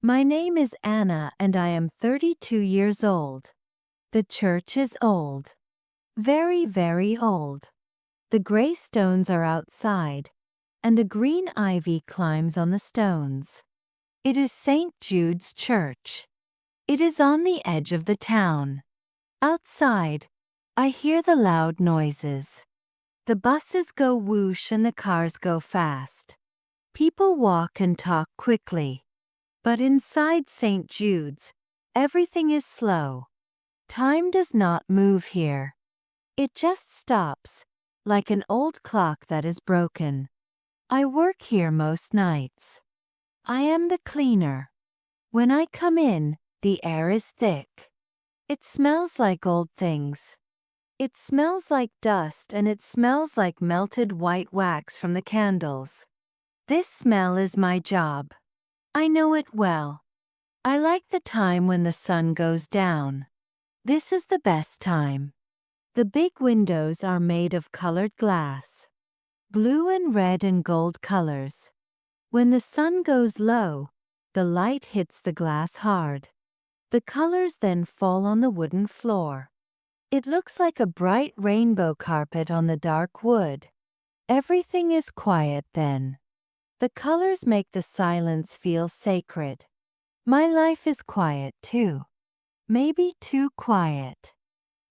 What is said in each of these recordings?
My name is Anna and I am 32 years old. The church is old. Very, very old. The gray stones are outside, and the green ivy climbs on the stones. It is St. Jude's Church. It is on the edge of the town. Outside, I hear the loud noises. The buses go whoosh and the cars go fast. People walk and talk quickly. But inside St. Jude's, everything is slow. Time does not move here. It just stops, like an old clock that is broken. I work here most nights. I am the cleaner. When I come in, the air is thick. It smells like old things. It smells like dust and it smells like melted white wax from the candles. This smell is my job. I know it well. I like the time when the sun goes down. This is the best time. The big windows are made of colored glass. Blue and red and gold colors. When the sun goes low, the light hits the glass hard. The colors then fall on the wooden floor. It looks like a bright rainbow carpet on the dark wood. Everything is quiet then. The colors make the silence feel sacred. My life is quiet too. Maybe too quiet.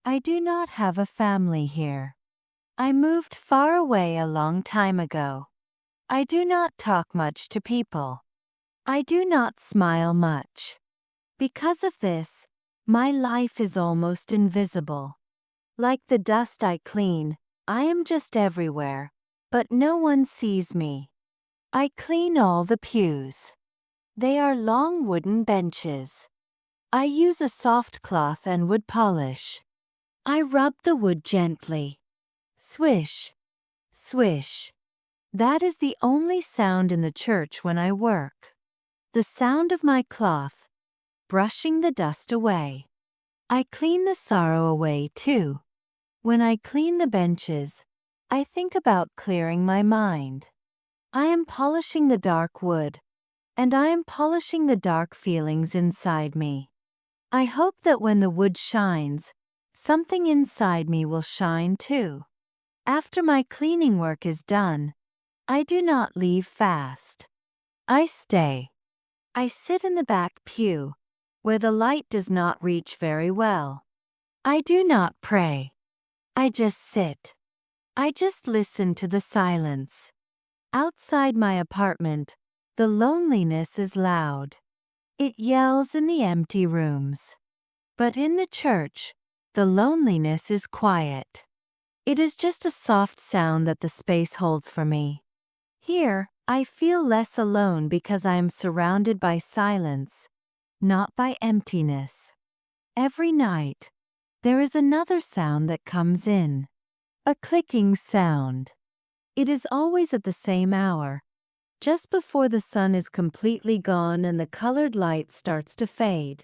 I do not have a family here. I moved far away a long time ago. I do not talk much to people. I do not smile much. Because of this, my life is almost invisible. Like the dust I clean, I am just everywhere, but no one sees me. I clean all the pews. They are long wooden benches. I use a soft cloth and wood polish. I rub the wood gently. Swish, swish. That is the only sound in the church when I work. The sound of my cloth, brushing the dust away. I clean the sorrow away too. When I clean the benches, I think about clearing my mind. I am polishing the dark wood, and I am polishing the dark feelings inside me. I hope that when the wood shines, something inside me will shine too. After my cleaning work is done, I do not leave fast. I stay. I sit in the back pew, where the light does not reach very well. I do not pray. I just sit. I just listen to the silence. Outside my apartment, the loneliness is loud. It yells in the empty rooms. But in the church, the loneliness is quiet. It is just a soft sound that the space holds for me. Here, I feel less alone because I am surrounded by silence, not by emptiness. Every night, there is another sound that comes in. A clicking sound. It is always at the same hour, just before the sun is completely gone and the colored light starts to fade.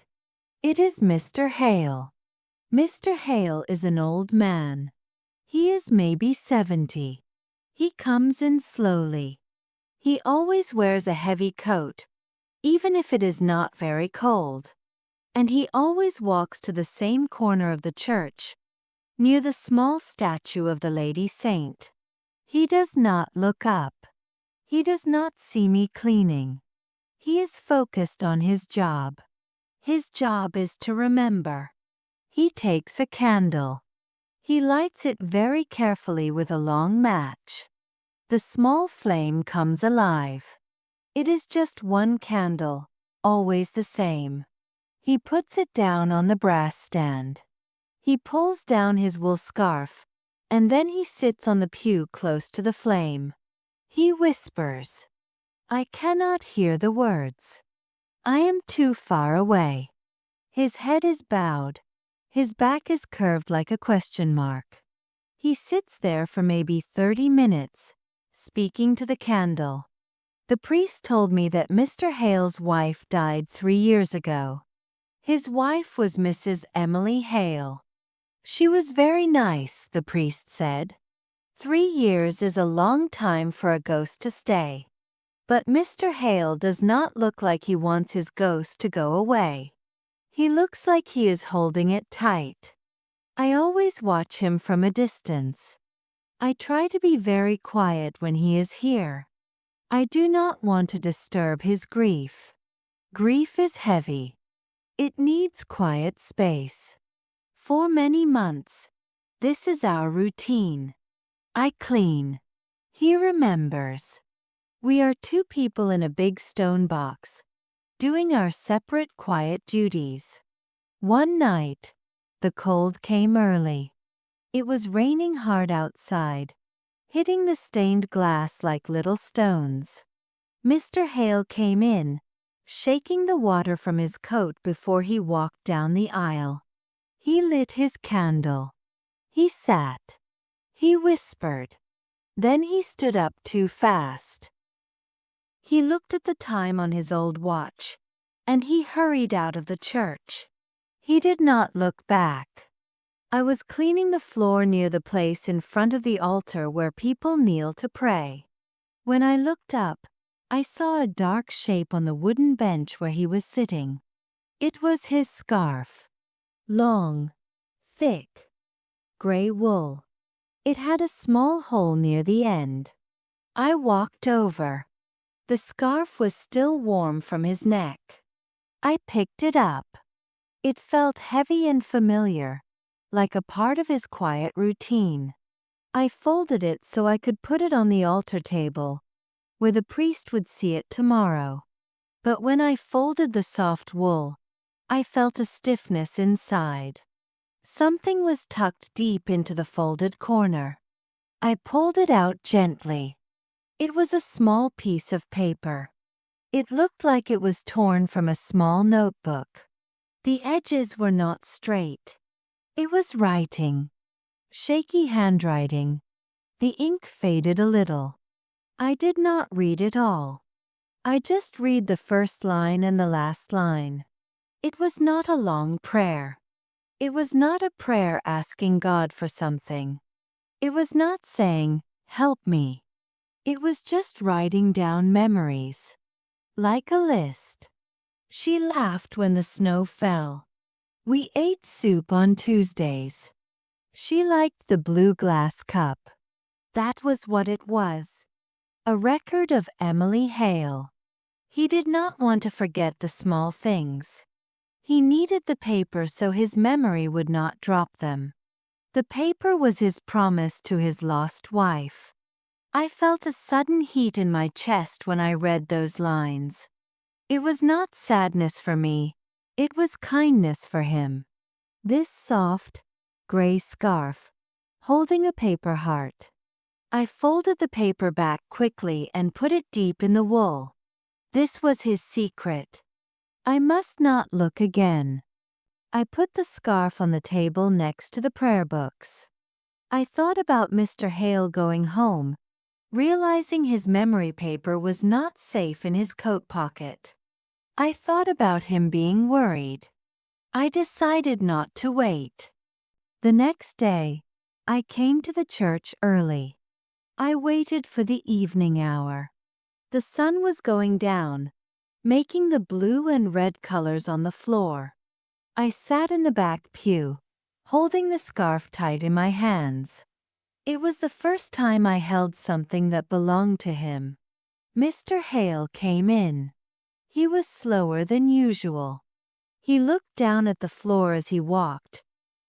It is Mr. Hale. Mr. Hale is an old man. He is maybe 70. He comes in slowly. He always wears a heavy coat, even if it is not very cold. And he always walks to the same corner of the church, near the small statue of the Lady Saint. He does not look up. He does not see me cleaning. He is focused on his job. His job is to remember. He takes a candle. He lights it very carefully with a long match. The small flame comes alive. It is just one candle, always the same. He puts it down on the brass stand. He pulls down his wool scarf, and then he sits on the pew close to the flame. He whispers. I cannot hear the words. I am too far away. His head is bowed. His back is curved like a question mark. He sits there for maybe 30 minutes, speaking to the candle. The priest told me that Mr. Hale's wife died 3 years ago. His wife was Mrs. Emily Hale. She was very nice, the priest said. 3 years is a long time for a ghost to stay. But Mr. Hale does not look like he wants his ghost to go away. He looks like he is holding it tight. I always watch him from a distance. I try to be very quiet when he is here. I do not want to disturb his grief. Grief is heavy. It needs quiet space. For many months, this is our routine. I clean. He remembers. We are two people in a big stone box, doing our separate quiet duties. One night, the cold came early. It was raining hard outside, hitting the stained glass like little stones. Mr. Hale came in, shaking the water from his coat before he walked down the aisle. He lit his candle. He sat. He whispered. Then he stood up too fast. He looked at the time on his old watch, and he hurried out of the church. He did not look back. I was cleaning the floor near the place in front of the altar where people kneel to pray. When I looked up, I saw a dark shape on the wooden bench where he was sitting. It was his scarf. Long, thick, gray wool. It had a small hole near the end. I walked over. The scarf was still warm from his neck. I picked it up. It felt heavy and familiar, like a part of his quiet routine. I folded it so I could put it on the altar table, where the priest would see it tomorrow. But when I folded the soft wool, I felt a stiffness inside. Something was tucked deep into the folded corner. I pulled it out gently. It was a small piece of paper. It looked like it was torn from a small notebook. The edges were not straight. It was writing. Shaky handwriting. The ink faded a little. I did not read it all. I just read the first line and the last line. It was not a long prayer. It was not a prayer asking God for something. It was not saying, "Help me." It was just writing down memories. Like a list. She laughed when the snow fell. We ate soup on Tuesdays. She liked the blue glass cup. That was what it was. A record of Emily Hale. He did not want to forget the small things. He needed the paper so his memory would not drop them. The paper was his promise to his lost wife. I felt a sudden heat in my chest when I read those lines. It was not sadness for me, it was kindness for him. This soft, gray scarf, holding a paper heart. I folded the paper back quickly and put it deep in the wool. This was his secret. I must not look again. I put the scarf on the table next to the prayer books. I thought about Mr. Hale going home, realizing his memory paper was not safe in his coat pocket. I thought about him being worried. I decided not to wait. The next day, I came to the church early. I waited for the evening hour. The sun was going down, making the blue and red colors on the floor. I sat in the back pew, holding the scarf tight in my hands. It was the first time I held something that belonged to him. Mr. Hale came in. He was slower than usual. He looked down at the floor as he walked.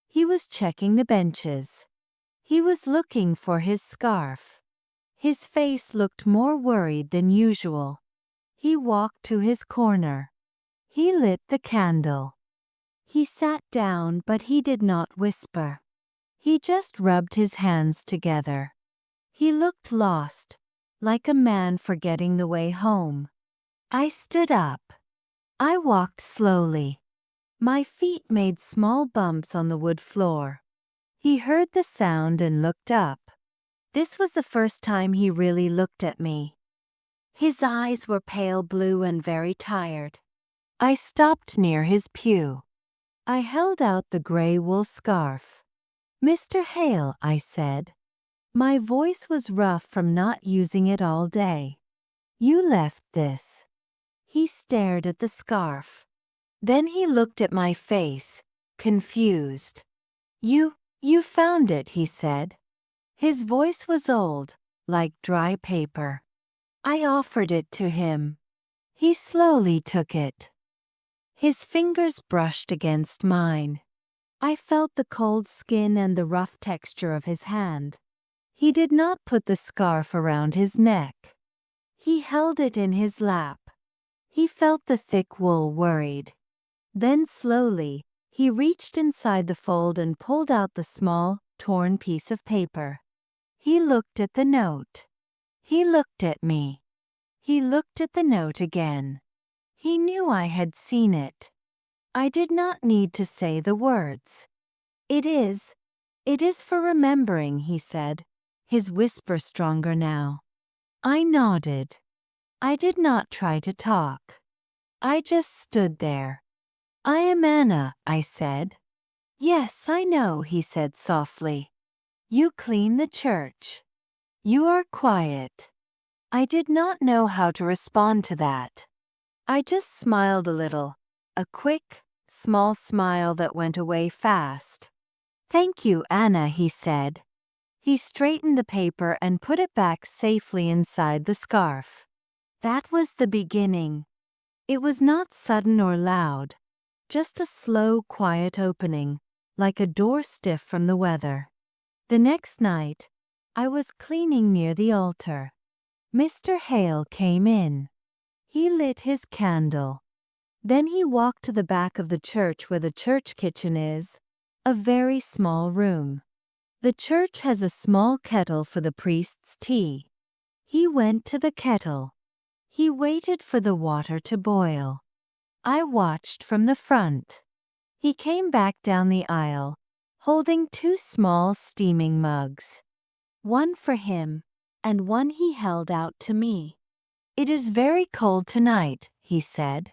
He was checking the benches. He was looking for his scarf. His face looked more worried than usual. He walked to his corner. He lit the candle. He sat down, but he did not whisper. He just rubbed his hands together. He looked lost, like a man forgetting the way home. I stood up. I walked slowly. My feet made small bumps on the wood floor. He heard the sound and looked up. This was the first time he really looked at me. His eyes were pale blue and very tired. I stopped near his pew. I held out the gray wool scarf. "Mr. Hale," I said. My voice was rough from not using it all day. You left this. He stared at the scarf. Then he looked at my face, confused. You found it, he said. His voice was old, like dry paper. I offered it to him. He slowly took it. His fingers brushed against mine. I felt the cold skin and the rough texture of his hand. He did not put the scarf around his neck. He held it in his lap. He felt the thick wool worried. Then slowly, he reached inside the fold and pulled out the small, torn piece of paper. He looked at the note. He looked at me. He looked at the note again. He knew I had seen it. I did not need to say the words. It is for remembering, he said, his whisper stronger now. I nodded. I did not try to talk. I just stood there. I am Anna, I said. Yes, I know, he said softly. You clean the church. You are quiet. I did not know how to respond to that. I just smiled a little, a quick, small smile that went away fast. Thank you, Anna, he said. He straightened the paper and put it back safely inside the scarf. That was the beginning. It was not sudden or loud, just a slow, quiet opening, like a door stiff from the weather. The next night, I was cleaning near the altar. Mr. Hale came in. He lit his candle. Then he walked to the back of the church where the church kitchen is, a very small room. The church has a small kettle for the priest's tea. He went to the kettle. He waited for the water to boil. I watched from the front. He came back down the aisle, holding two small steaming mugs. One for him, and one he held out to me. It is very cold tonight, he said.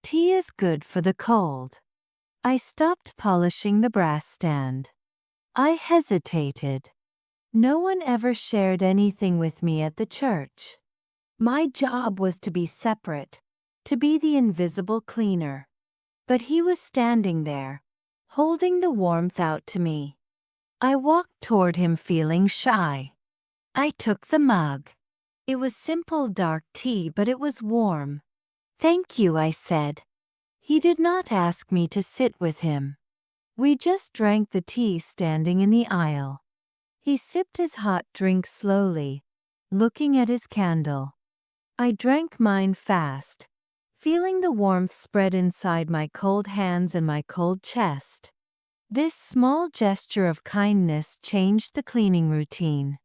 Tea is good for the cold. I stopped polishing the brass stand. I hesitated. No one ever shared anything with me at the church. My job was to be separate, to be the invisible cleaner. But he was standing there, holding the warmth out to me. I walked toward him feeling shy. I took the mug. It was simple dark tea, but it was warm. Thank you, I said. He did not ask me to sit with him. We just drank the tea standing in the aisle. He sipped his hot drink slowly, looking at his candle. I drank mine fast, feeling the warmth spread inside my cold hands and my cold chest. This small gesture of kindness changed the cleaning routine.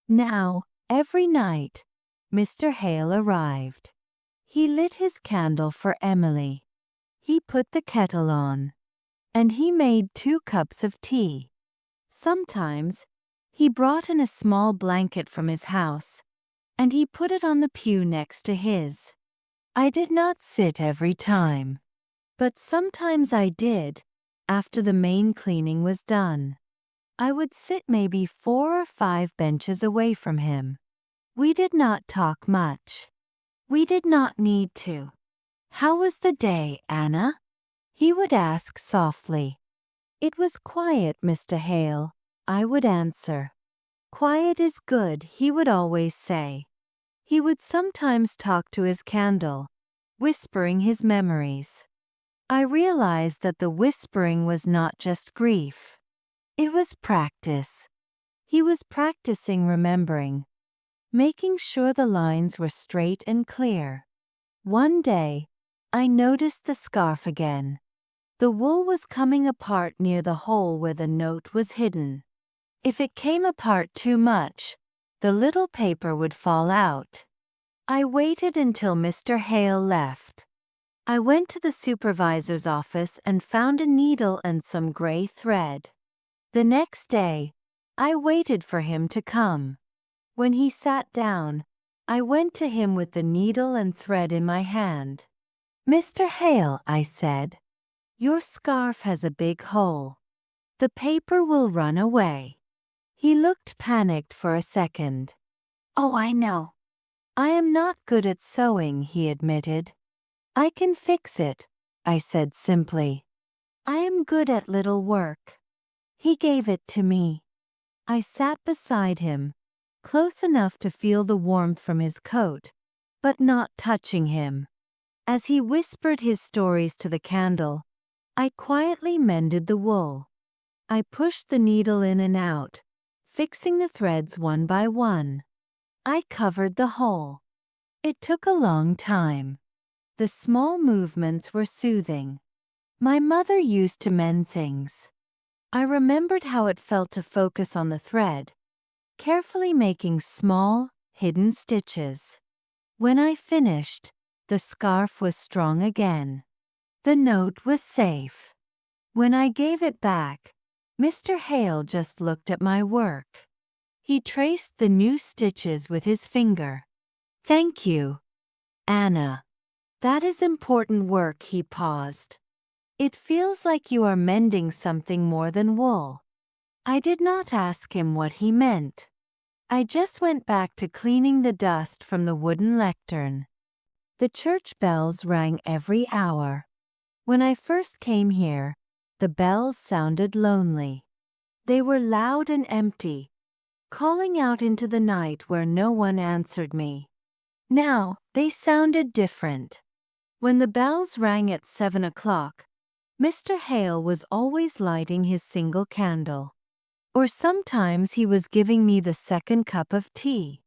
Now, every night, Mr. Hale arrived. He lit his candle for Emily. He put the kettle on. And he made 2 cups of tea. Sometimes, he brought in a small blanket from his house, and he put it on the pew next to his. I did not sit every time, but sometimes I did, after the main cleaning was done. I would sit maybe 4 or 5 benches away from him. We did not talk much. We did not need to. How was the day, Anna? He would ask softly. It was quiet, Mr. Hale, I would answer. Quiet is good, he would always say. He would sometimes talk to his candle, whispering his memories. I realized that the whispering was not just grief. It was practice. He was practicing remembering, making sure the lines were straight and clear. One day, I noticed the scarf again. The wool was coming apart near the hole where the note was hidden. If it came apart too much, the little paper would fall out. I waited until Mr. Hale left. I went to the supervisor's office and found a needle and some gray thread. The next day, I waited for him to come. When he sat down, I went to him with the needle and thread in my hand. Mr. Hale, I said, your scarf has a big hole. The paper will run away. He looked panicked for a second. Oh, I know. I am not good at sewing, he admitted. I can fix it, I said simply. I am good at little work. He gave it to me. I sat beside him, close enough to feel the warmth from his coat, but not touching him. As he whispered his stories to the candle, I quietly mended the wool. I pushed the needle in and out, fixing the threads one by one. I covered the hole. It took a long time. The small movements were soothing. My mother used to mend things. I remembered how it felt to focus on the thread, carefully making small, hidden stitches. When I finished, the scarf was strong again. The note was safe. When I gave it back, Mr. Hale just looked at my work. He traced the new stitches with his finger. Thank you, Anna. That is important work, he paused. It feels like you are mending something more than wool. I did not ask him what he meant. I just went back to cleaning the dust from the wooden lectern. The church bells rang every hour. When I first came here, the bells sounded lonely. They were loud and empty, calling out into the night where no one answered me. Now, they sounded different. When the bells rang at 7 o'clock, Mr. Hale was always lighting his single candle. Or sometimes he was giving me the second cup of tea.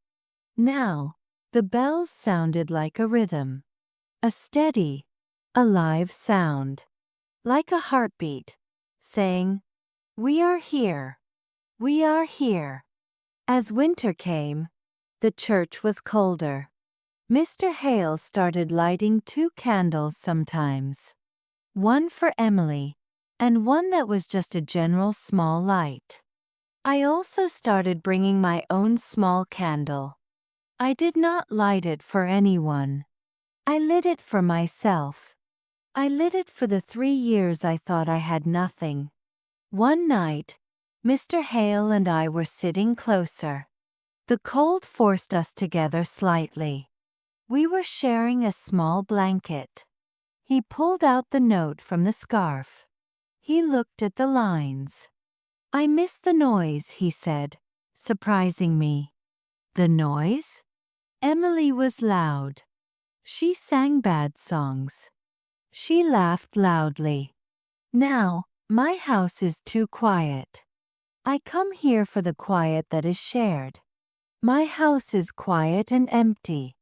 Now, the bells sounded like a rhythm. A steady, alive sound. Like a heartbeat, saying, "We are here. We are here." As winter came, the church was colder. Mr. Hale started lighting 2 candles sometimes. One for Emily, and one that was just a general small light. I also started bringing my own small candle. I did not light it for anyone. I lit it for myself. I lit it for the 3 years I thought I had nothing. One night, Mr. Hale and I were sitting closer. The cold forced us together slightly. We were sharing a small blanket. He pulled out the note from the scarf. He looked at the lines. I miss the noise, he said, surprising me. The noise? Emily was loud. She sang bad songs. She laughed loudly. Now, my house is too quiet. I come here for the quiet that is shared. My house is quiet and empty.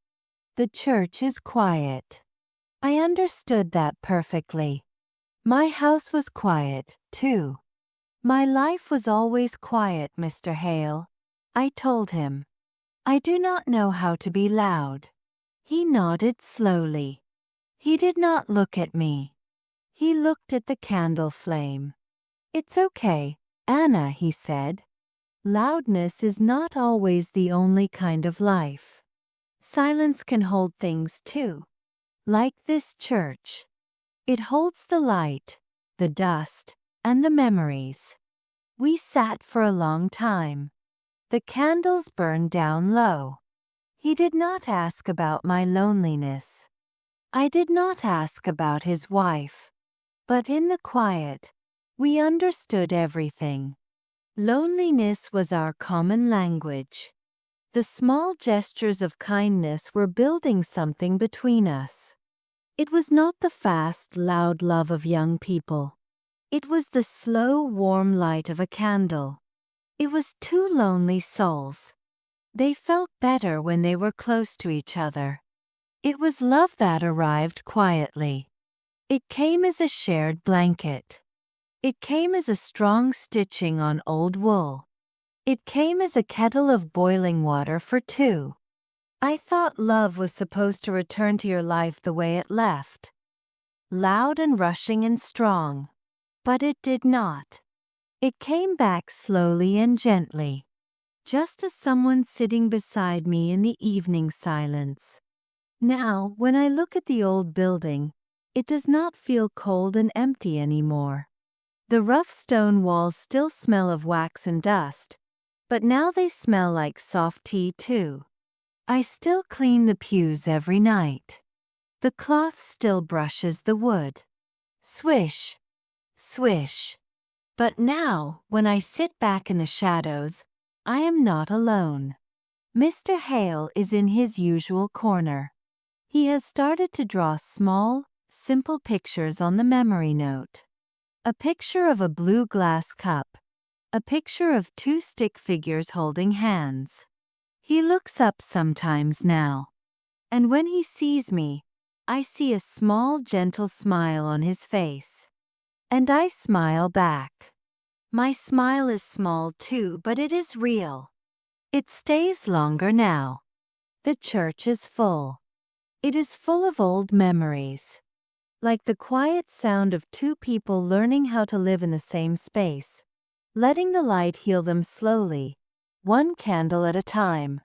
The church is quiet. I understood that perfectly. My house was quiet, too. My life was always quiet, Mr. Hale, I told him. I do not know how to be loud. He nodded slowly. He did not look at me. He looked at the candle flame. It's okay, Anna, he said. Loudness is not always the only kind of life. Silence can hold things too. Like this church. It holds the light, the dust, and the memories. We sat for a long time. The candles burned down low. He did not ask about my loneliness. I did not ask about his wife. But in the quiet, we understood everything. Loneliness was our common language. The small gestures of kindness were building something between us. It was not the fast, loud love of young people. It was the slow, warm light of a candle. It was 2 lonely souls. They felt better when they were close to each other. It was love that arrived quietly. It came as a shared blanket. It came as a strong stitching on old wool. It came as a kettle of boiling water for 2. I thought love was supposed to return to your life the way it left. Loud and rushing and strong. But it did not. It came back slowly and gently. Just as someone sitting beside me in the evening silence. Now, when I look at the old building, it does not feel cold and empty anymore. The rough stone walls still smell of wax and dust, but now they smell like soft tea too. I still clean the pews every night. The cloth still brushes the wood. Swish, swish. But now, when I sit back in the shadows, I am not alone. Mr. Hale is in his usual corner. He has started to draw small, simple pictures on the memory note. A picture of a blue glass cup. A picture of two stick figures holding hands. He looks up sometimes now. And when he sees me, I see a small, gentle smile on his face. And I smile back. My smile is small too, but it is real. It stays longer now. The church is full. It is full of old memories. Like the quiet sound of two people learning how to live in the same space, letting the light heal them slowly, one candle at a time.